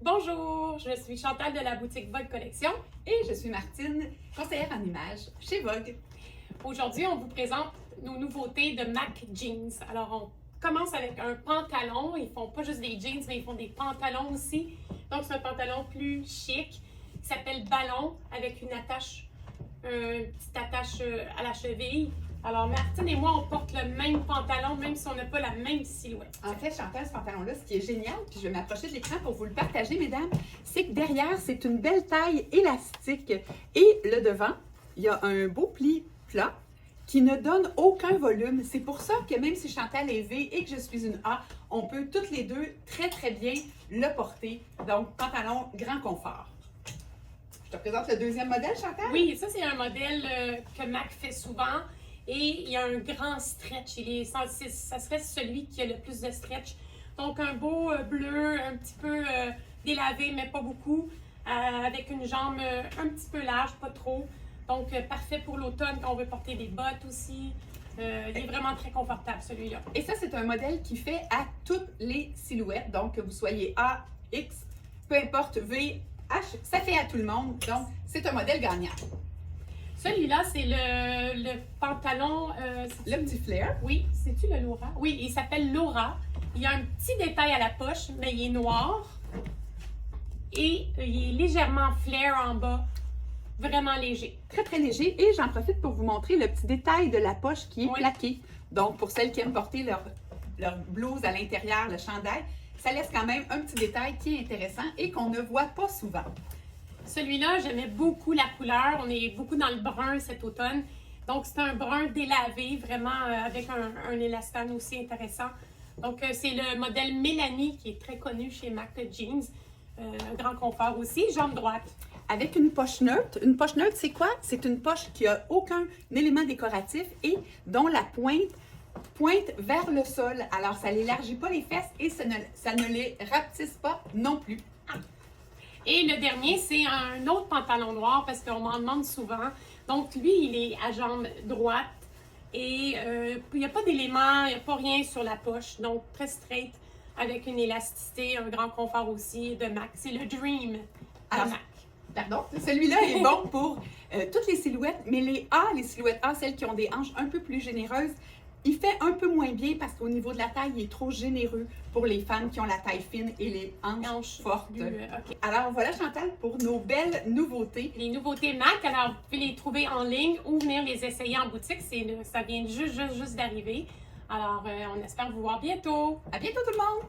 Bonjour, je suis Chantal de la boutique Vogue Collection. Et je suis Martine, conseillère en images chez Vogue. Aujourd'hui, on vous présente nos nouveautés de MAC Jeans. Alors, on commence avec un pantalon. Ils font pas juste des jeans, mais ils font des pantalons aussi. Donc, c'est un pantalon plus chic qui s'appelle Ballon avec une petite attache à la cheville. Alors, Martine et moi, on porte le même pantalon, même si on n'a pas la même silhouette. En fait, Chantal, ce pantalon-là, ce qui est génial, puis je vais m'approcher de l'écran pour vous le partager, mesdames, c'est que derrière, c'est une belle taille élastique. Et le devant, il y a un beau pli plat qui ne donne aucun volume. C'est pour ça que même si Chantal est V et que je suis une A, on peut toutes les deux très bien le porter. Donc, pantalon grand confort. Je te présente le deuxième modèle, Chantal? Oui, ça, c'est un modèle que MAC fait souvent. Et il y a un grand stretch. Ça serait celui qui a le plus de stretch. Donc, un beau bleu, un petit peu délavé, mais pas beaucoup. Avec une jambe un petit peu large, pas trop. Donc, parfait pour l'automne quand on veut porter des bottes aussi. Il est vraiment très confortable, celui-là. Et ça, c'est un modèle qui fait à toutes les silhouettes. Donc, que vous soyez A, X, peu importe, V, H, ça fait à tout le monde. Donc, c'est un modèle gagnant. Celui-là, c'est le pantalon. Le petit flair. Oui, c'est-tu le Laura? Oui, il s'appelle Laura. Il y a un petit détail à la poche, mais il est noir. Et il est légèrement flair en bas. Vraiment léger. Très léger. Et j'en profite pour vous montrer le petit détail de la poche qui est Oui. plaqué. Donc, pour celles qui aiment porter leur blouse à l'intérieur, le chandail, ça laisse quand même un petit détail qui est intéressant et qu'on ne voit pas souvent. Celui-là, j'aimais beaucoup la couleur. On est beaucoup dans le brun cet automne. Donc, c'est un brun délavé, vraiment avec un élastane aussi intéressant. Donc, c'est le modèle Mélanie qui est très connu chez MAC Jeans. Un grand confort aussi, jambe droite. Avec une poche neutre. Une poche neutre, c'est quoi? C'est une poche qui n'a aucun élément décoratif et dont la pointe vers le sol. Alors, ça n'élargit pas les fesses et ça ne les rapetisse pas non plus. Et le dernier, c'est un autre pantalon noir parce qu'on m'en demande souvent. Donc, lui, il est à jambe droite et il n'y a pas d'éléments, il n'y a pas rien sur la poche. Donc, très straight avec une élasticité, un grand confort aussi de MAC. C'est le Dream de Alors, MAC. Pardon, celui-là est bon pour toutes les silhouettes, mais les silhouettes A, celles qui ont des hanches un peu plus généreuses, il fait un peu moins bien parce qu'au niveau de la taille, il est trop généreux pour les femmes qui ont la taille fine et les hanches fortes. OK. Alors voilà, Chantal, pour nos belles nouveautés. Les nouveautés MAC, alors vous pouvez les trouver en ligne ou venir les essayer en boutique. Ça vient juste d'arriver. Alors, on espère vous voir bientôt. À bientôt tout le monde!